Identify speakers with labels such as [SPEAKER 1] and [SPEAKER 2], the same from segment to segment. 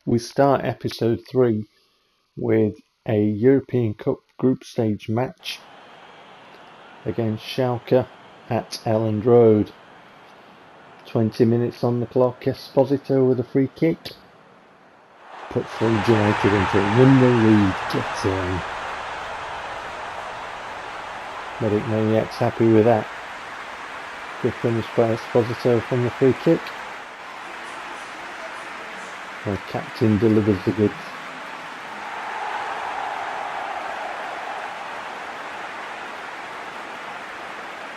[SPEAKER 1] We start episode 3 with a European Cup group stage match against Schalke at Elland Road. 20 minutes on the clock. Esposito with a free kick puts Leeds United into it. 1-0 lead, gets in. Medic Maniac's happy with that. Good finish by Esposito from the free kick. The captain delivers the goods.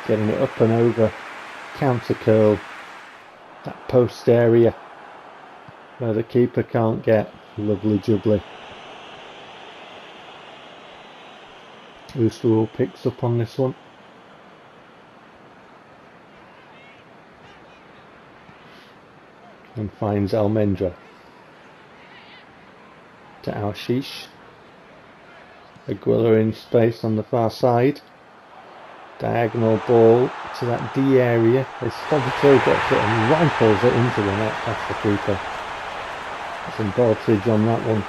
[SPEAKER 1] Getting it up and over. Counter curl. That post area where the keeper can't get. Lovely jubbly. Oosterwolf picks up on this one. And finds Almendra. To Alshish. Aguila in space on the far side. Diagonal ball to that D area. Esposito gets it and rifles it into the net past the keeper. Some voltage on that one.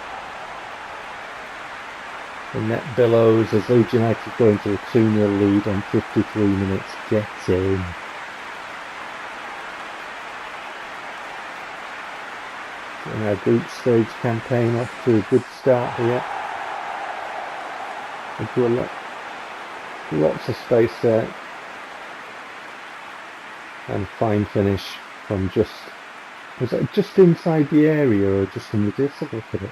[SPEAKER 1] The net billows as Leeds United go into a 2-0 lead on 53 minutes. Get in. And our group stage campaign off to a good start here. Lots of space there. And fine finish from was it just inside the area or just in the D? Let's have a look at it.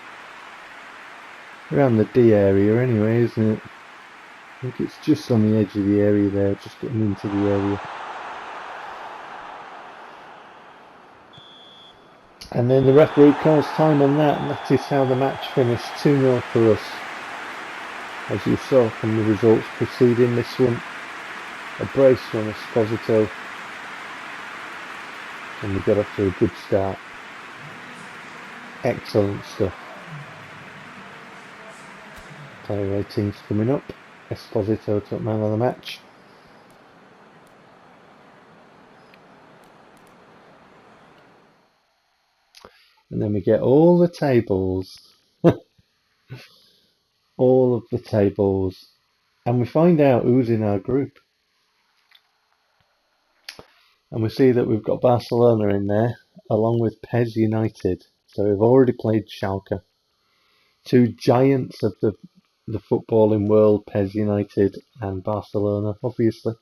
[SPEAKER 1] Around the D area anyway, isn't it? I think it's just on the edge of the area there, just getting into the area. And then the referee calls time on that, and that is how the match finished. 2-0 for us. As you saw from the results preceding this one, a brace from Esposito, and we got off to a good start. Excellent stuff. Player ratings coming up. Esposito took man of the match. And then we get all the tables. All of the tables. And we find out who's in our group. And we see that we've got Barcelona in there, along with PES United. So we've already played Schalke. Two giants of the footballing world, PES United and Barcelona, obviously.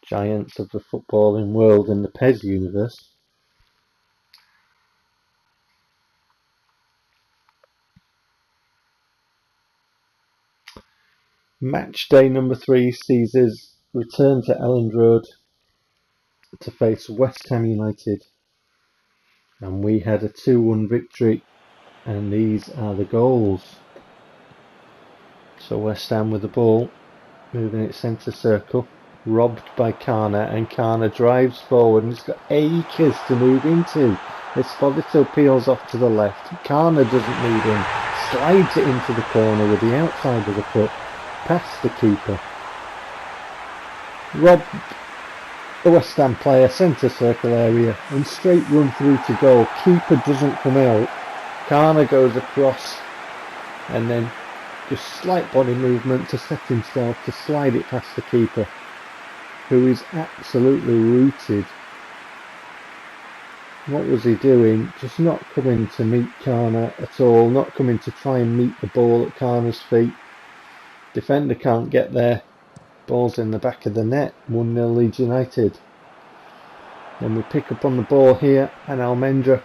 [SPEAKER 1] Giants of the footballing world in the PES universe. Match day number 3 sees us return to Elland Road to face West Ham United. And we had a 2-1 victory. And these are the goals. So West Ham with the ball, moving it centre circle. Robbed by Kana, and Kana drives forward and he's got acres to move into. Esposito peels off to the left. Kana doesn't move in. Slides it into the corner with the outside of the foot. Past the keeper. Robbed the West Ham player, centre circle area, and straight run through to goal. Keeper doesn't come out. Kana goes across and then just slight body movement to set himself to slide it past the keeper, who is absolutely rooted. What was he doing? Just not coming to meet Kana at all, not coming to try and meet the ball at Kana's feet. Defender can't get there. Ball's in the back of the net. 1-0 Leeds United. Then we pick up on the ball here, and Almendra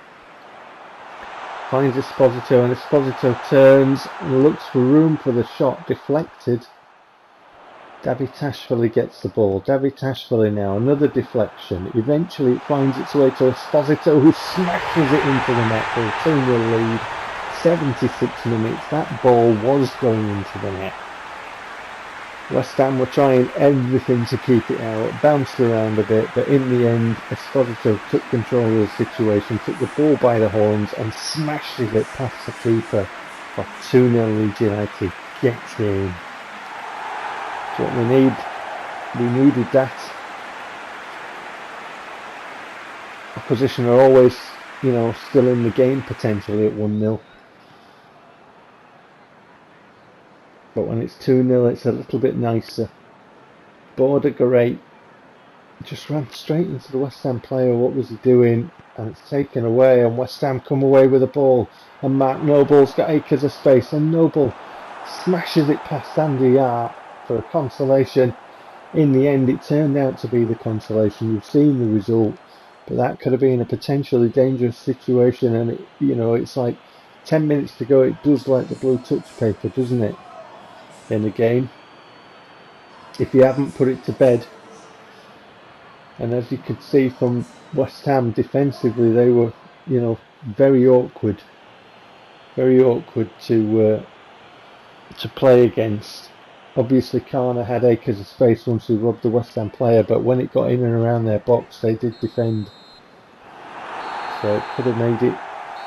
[SPEAKER 1] finds Esposito, and Esposito turns and looks for room for the shot. Deflected. Davitashvili gets the ball. Davitashvili now, another deflection. Eventually it finds its way to Esposito, who smashes it into the net for a 2-0 lead. 76 minutes. That ball was going into the net. West Ham were trying everything to keep it out, bounced around a bit, but in the end Esposito took control of the situation, took the ball by the horns and smashes it past the keeper for 2-0 Leeds United. Get in. That's what we need. We needed that. opposition are always, still in the game potentially at 1-0. But when it's 2-0, it's a little bit nicer. Bordegaray just ran straight into the West Ham player. What was he doing? And it's taken away, and West Ham come away with the ball. And Mark Noble's got acres of space, and Noble smashes it past Andy Yart for a consolation. In the end, it turned out to be the consolation. You've seen the result, but that could have been a potentially dangerous situation. And it's like 10 minutes to go. It does like the blue touch paper, doesn't it? In the game, if you haven't put it to bed. And as you could see from West Ham defensively, they were, very awkward to play against. Obviously, Kana had acres of space once he robbed the West Ham player, but when it got in and around their box, they did defend. So it could have made it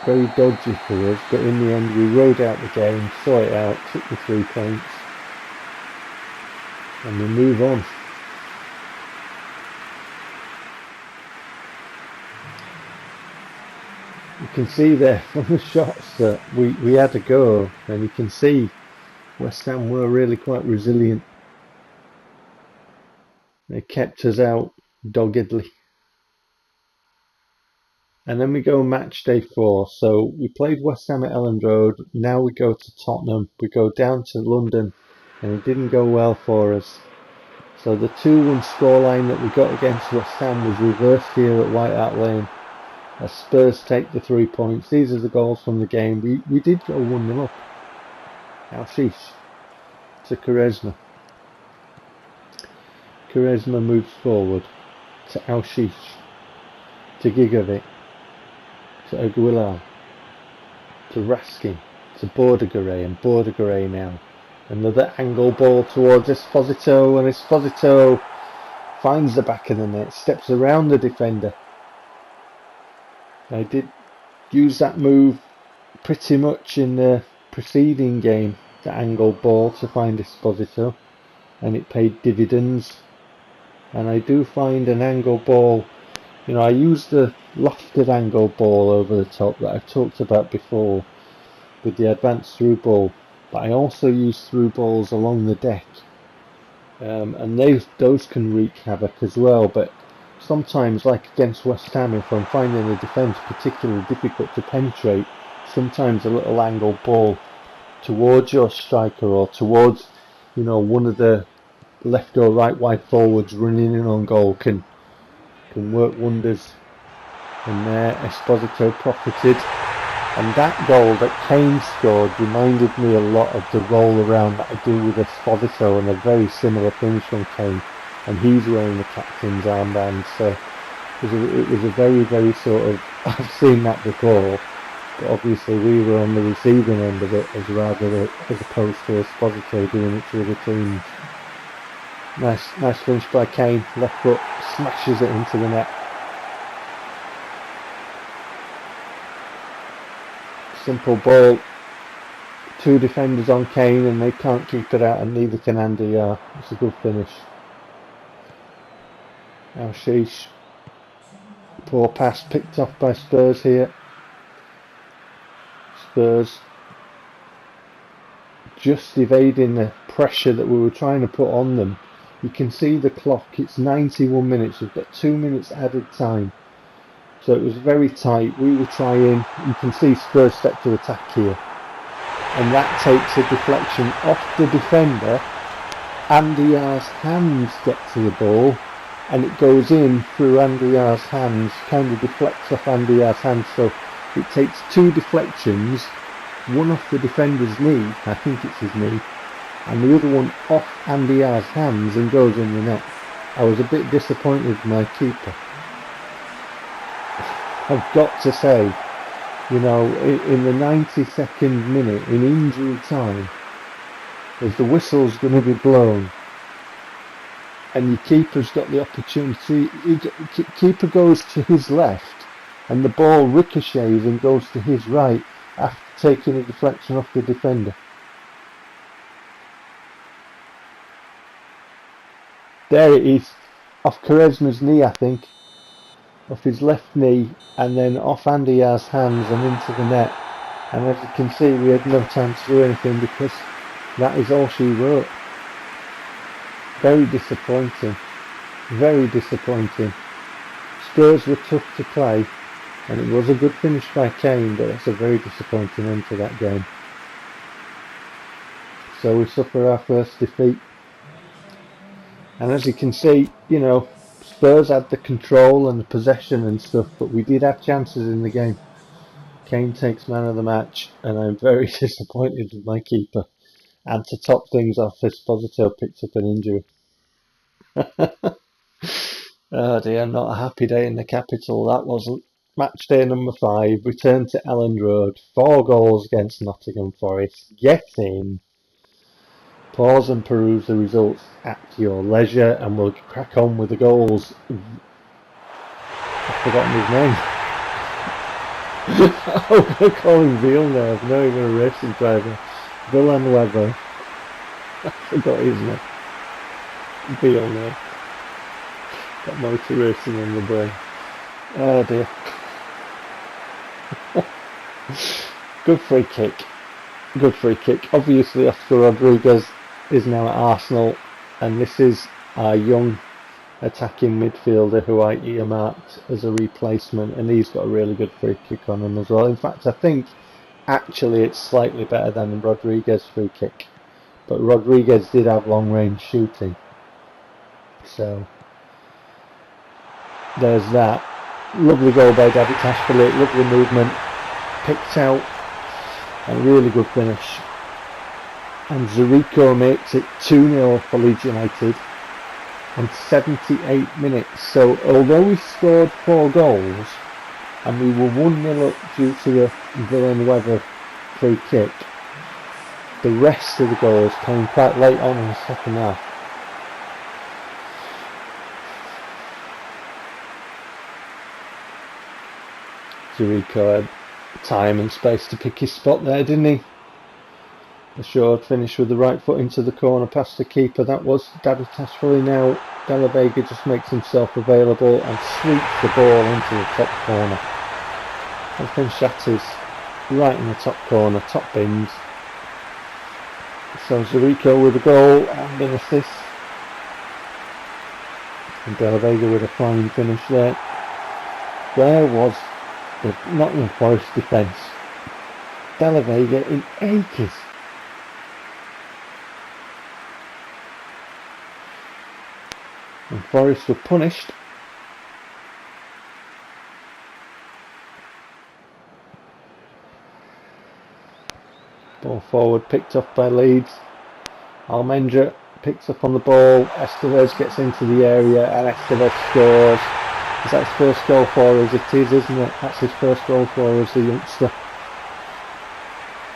[SPEAKER 1] very dodgy for us, but in the end, we rode out the game, saw it out, took the 3 points, and we move on. You can see there from the shots that we had a go, and you can see West Ham were really quite resilient. They kept us out doggedly. And then we go match day 4. So we played West Ham at Elland Road. Now we go to Tottenham. We go down to London, and it didn't go well for us. So the 2-1 scoreline that we got against West Ham was reversed here at White Hart Lane. As Spurs take the 3 points. These are the goals from the game. We did go 1-0 up. Al-Shish to Quaresma. Quaresma moves forward to Al-Shish, to Gigovic, to Aguilar, to Raskin, to Bordegaray, and Bordegaray now. Another angle ball towards Esposito, and Esposito finds the back of the net, steps around the defender. I did use that move pretty much in the preceding game, the angle ball to find Esposito, and it paid dividends. And I do find an angle ball, I use the lofted angle ball over the top that I've talked about before with the advanced through ball, but I also use through balls along the deck, and those can wreak havoc as well. But sometimes, like against West Ham, if I'm finding the defence particularly difficult to penetrate, sometimes a little angle ball towards your striker or towards, one of the left or right wide forwards running in on goal can work wonders. And there Esposito profited, and that goal that Kane scored reminded me a lot of the roll around that I do with Esposito, and a very similar finish from Kane, and he's wearing the captain's armband, so it was a very, very sort of, I've seen that before, but obviously we were on the receiving end of it as opposed to Esposito doing it to other teams. Nice finish by Kane, left foot, smashes it into the net. Simple ball, 2 defenders on Kane, and they can't keep it out, and neither can Andy Yar. It's a good finish. Al-Shish, poor pass picked off by Spurs here. Spurs just evading the pressure that we were trying to put on them. You can see the clock, it's 91 minutes, we've got 2 minutes added time. So it was very tight. We were trying, you can see Spurs step to attack here. And that takes a deflection off the defender. Andy Yar's hands get to the ball, and it goes in through Andy Yar's hands, kind of deflects off Andy Yar's hands. So it takes 2 deflections, one off the defender's knee, I think it's his knee, and the other one off Andy Yar's hands and goes in the net. I was a bit disappointed with my keeper. I've got to say, in the 92nd minute, in injury time, as the whistle's going to be blown, and your keeper's got the opportunity, keeper goes to his left, and the ball ricochets and goes to his right after taking a deflection off the defender. There it is, off Quaresma's knee, I think. off his left knee and then off Andy Yar's hands and into the net. And as you can see, we had no time to do anything because that is all she wrote. Very disappointing. Very disappointing. Spurs were tough to play, and it was a good finish by Kane, but it's a very disappointing end to that game. So we suffer our first defeat. And as you can see, you know, Spurs had the control and the possession and stuff, but we did have chances in the game. Kane takes man of the match, and I'm very disappointed with my keeper. And to top things off, Esposito picked up an injury. Oh dear, not a happy day in the capital. That was match day number 5. Return to Elland Road. 4 goals against Nottingham Forest. Get in. Pause and peruse the results at your leisure, and we'll crack on with the goals. I've forgotten his name. I'm going to call him Villeneuve, not even a racing driver. Villeneuve. I forgot his name. Villeneuve. Got motor racing on the brain. Oh dear. Good free kick. Good free kick. Obviously Oscar Rodriguez is now at Arsenal, and this is our young attacking midfielder who I earmarked as a replacement, and he's got a really good free kick on him as well. In fact, I think actually it's slightly better than Rodriguez's free kick, but Rodriguez did have long range shooting. So there's that. Lovely goal by David Ashford, lovely movement, picked out, and really good finish. And Zurico makes it 2-0 for Leeds United on 78 minutes. So although we scored 4 goals and we were 1-0 up due to the Villeneuve free kick, the rest of the goals came quite late on in the second half. Zurico had time and space to pick his spot there, didn't he? Assured finish with the right foot into the corner past the keeper. That was David Tashfully now. Della Vega just makes himself available and sweeps the ball into the top corner. Everything shatters right in the top corner, top bins. So Zurico with a goal and an assist. And Della Vega with a fine finish there. Where was the Nottingham Forest defence? Della Vega in acres. And Forest were punished. Ball forward picked up by Leeds. Almendra picks up on the ball. Estevez gets into the area and Estevez scores. Is that his first goal for us? It is, isn't it? That's his first goal for us, the youngster.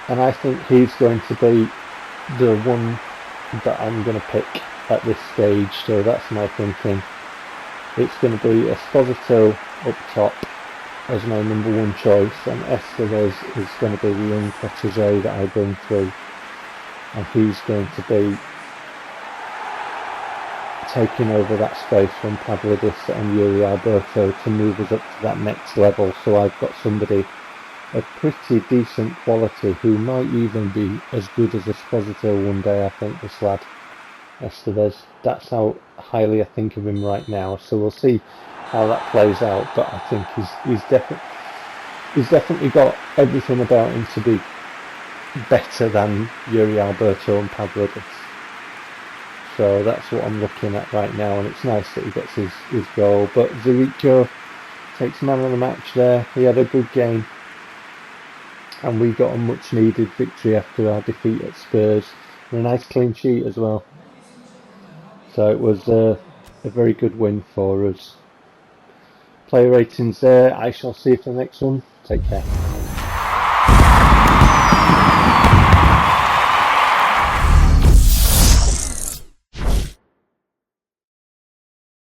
[SPEAKER 1] And I think he's going to be the one that I'm going to pick at this stage, so that's my thinking. It's going to be Esposito up top as my number 1 choice, and Estevez is going to be the young protege that I bring through, and he's going to be taking over that space from Pavlidis and Yuri Alberto to move us up to that next level. So I've got somebody of pretty decent quality who might even be as good as Esposito one day, I think, this lad. Estevez. That's how highly I think of him right now. So we'll see how that plays out. But I think he's definitely got everything about him to be better than Yuri Alberto and Pavlidis. So that's what I'm looking at right now, and it's nice that he gets his goal. But Zurico takes man of the match there. He had a good game, and we got a much needed victory after our defeat at Spurs, and a nice clean sheet as well. So it was a very good win for us. Player ratings there. I shall see you for the next one. Take care.